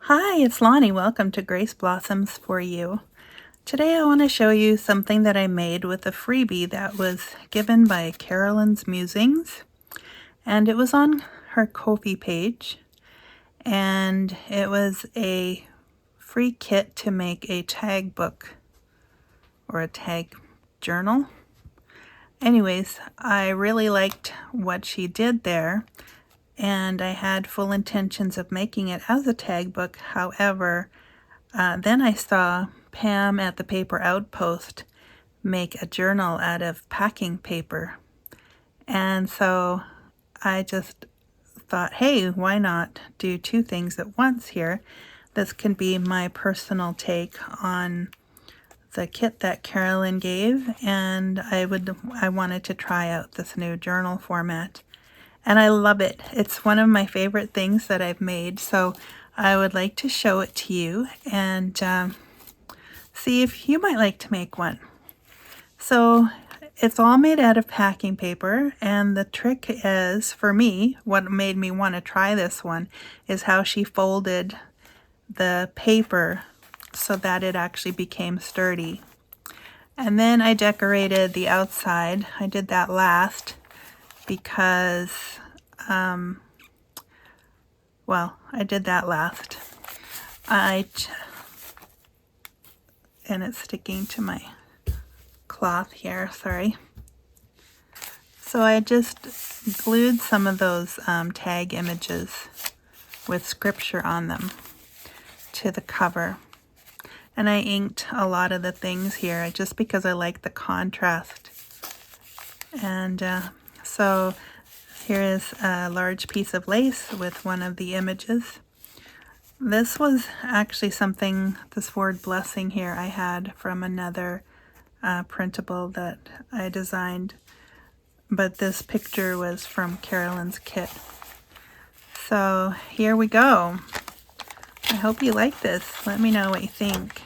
Hi, it's Lonnie. Welcome to Grace Blossoms for You. Today I want to show you something that I made with a freebie that was given by Carolyn's Musings, and it was on her Ko-fi page, and it was a free kit to make a tag book or a tag journal. Anyways, I really liked what she did there, and I had full intentions of making it as a tag book. However, then I saw Pam at the Paper Outpost make a journal out of packing paper. And so I just thought, hey, why not do two things at once here? This can be my personal take on the kit that Carolyn gave, and I wanted to try out this new journal format. And I love it. It's one of my favorite things that I've made, so I would like to show it to you and see if you might like to make one. So it's all made out of packing paper, and the trick is, for me, what made me want to try this one is how she folded the paper so that it actually became sturdy. And then I decorated the outside. I did that last because, well, I did that last. And it's sticking to my cloth here, sorry. So I just glued some of those tag images with scripture on them to the cover. And I inked a lot of the things here just because I like the contrast. And so here is a large piece of lace with one of the images. This was actually something, this word blessing here, I had from another printable that I designed, but this picture was from Carolyn's kit. So here we go. I hope you like this. Let me know what you think.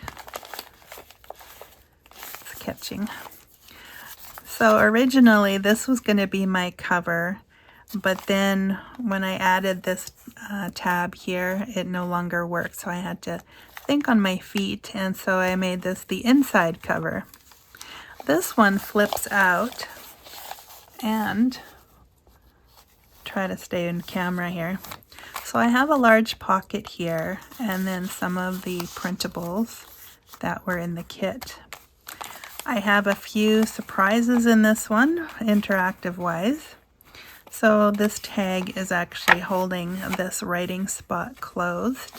It's catching. So originally this was going to be my cover, but then when I added this tab here, it no longer worked, so I had to think on my feet, and so I made this the inside cover. This one flips out, and try to stay in camera here. So I have a large pocket here, and then some of the printables that were in the kit. I have a few surprises in this one, interactive wise. So this tag is actually holding this writing spot closed.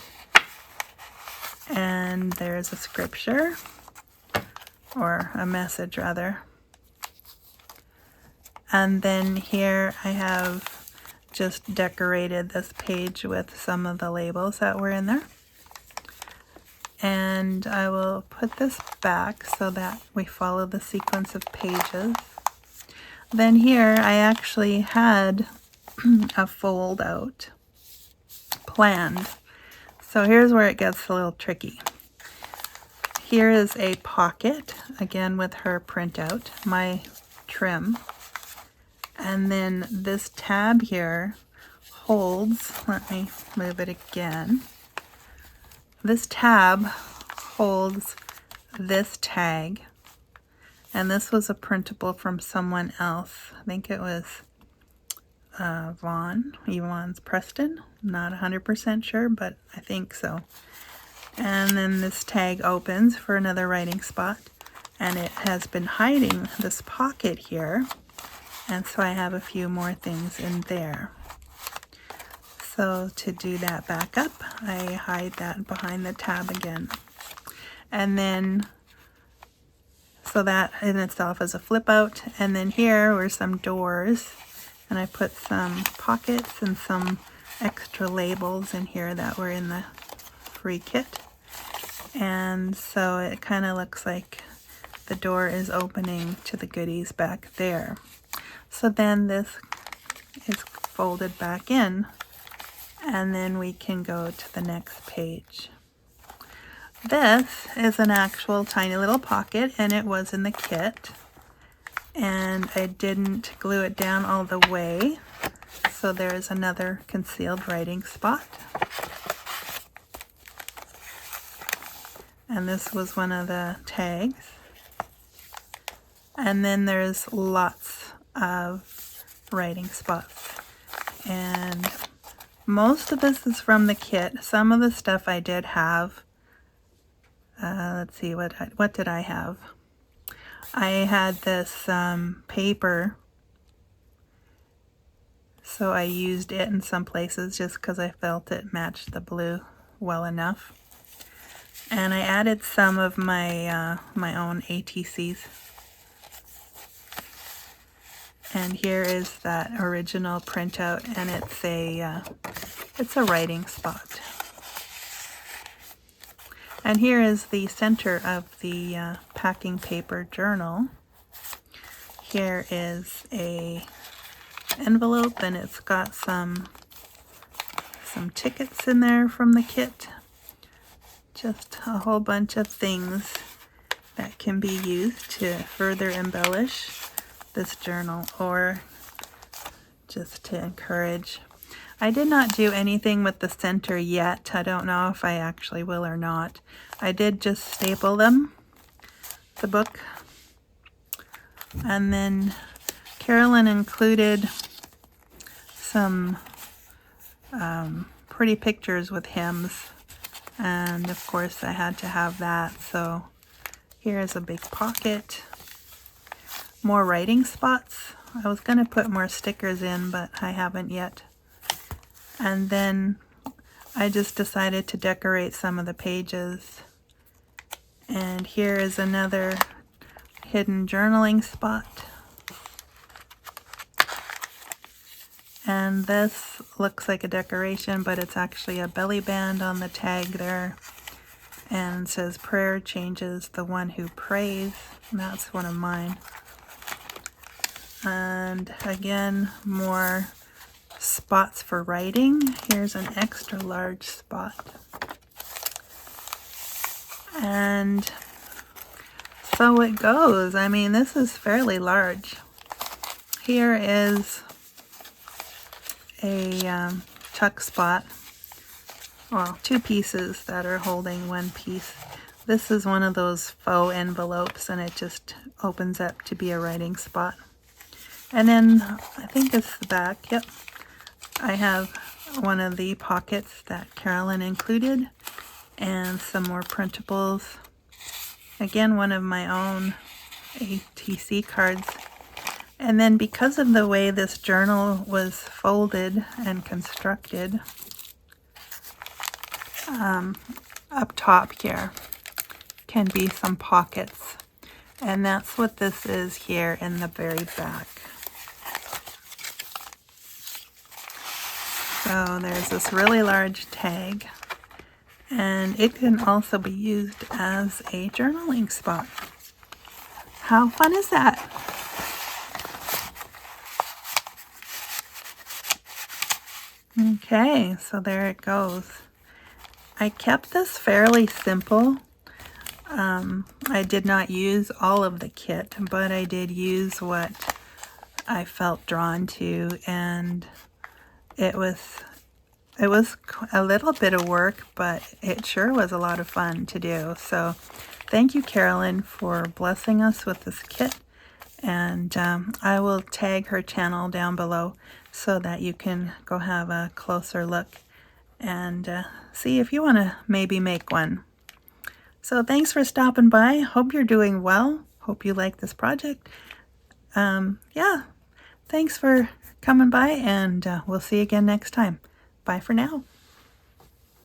And there's a scripture, or a message rather. And then here I have just decorated this page with some of the labels that were in there. And I will put this back so that we follow the sequence of pages. Then here I actually had a fold out planned. So here's where it gets a little tricky. Here is a pocket, again with her printout, my trim. And then this tab here holds, let me move it again. This tab holds this tag. And this was a printable from someone else. I think it was Yvonne's Preston. Not 100% sure, but I think so. And then this tag opens for another writing spot. And it has been hiding this pocket here. And so I have a few more things in there. So to do that back up, I hide that behind the tab again. And then so that in itself is a flip out. And then here were some doors, and I put some pockets and some extra labels in here that were in the free kit. And so it kind of looks like the door is opening to the goodies back there. So then this is folded back in, and then we can go to the next page. This is an actual tiny little pocket, and it was in the kit, and I didn't glue it down all the way, so there's another concealed writing spot. and this was one of the tags. And then there's lots of writing spots. And most of this is from the kit. Some of the stuff I did have. Let's see, what did I have? I had this paper, so I used it in some places just because I felt it matched the blue well enough. And I added some of my my own ATCs. And here is that original printout, and it's a writing spot. And here is the center of the packing paper journal. Here is a envelope, and it's got some tickets in there from the kit. Just a whole bunch of things that can be used to further embellish this journal, or just to encourage. I did not do anything with the center yet. I don't know if I actually will or not. I did just staple them, the book. And then Carolyn included some pretty pictures with hymns, and of course I had to have that. So here is a big pocket. More writing spots. I was going to put more stickers in, but I haven't yet. And then I just decided to decorate some of the pages. And here is another hidden journaling spot. And this looks like a decoration, but it's actually a belly band on the tag there. And it says, "Prayer changes the one who prays." And that's one of mine. And again, more spots for writing. Here's an extra large spot. And so it goes. I mean, this is fairly large. Here is a tuck spot. Well, two pieces that are holding one piece. This is one of those faux envelopes, and it just opens up to be a writing spot. And then I think it's the back. Yep. I have one of the pockets that Carolyn included, and some more printables. Again, one of my own ATC cards. And then because of the way this journal was folded and constructed, up top here can be some pockets. And that's what this is here in the very back. So there's this really large tag, and it can also be used as a journaling spot. How fun is that? Okay, so there it goes. I kept this fairly simple. I did not use all of the kit, but I did use what I felt drawn to, and it was a little bit of work, but it sure was a lot of fun to do. So thank you, Carolyn, for blessing us with this kit. And I will tag her channel down below so that you can go have a closer look and see if you want to maybe make one. So thanks for stopping by. Hope you're doing well. Hope you like this project. Yeah, thanks for coming by, and we'll see you again next time. Bye for now.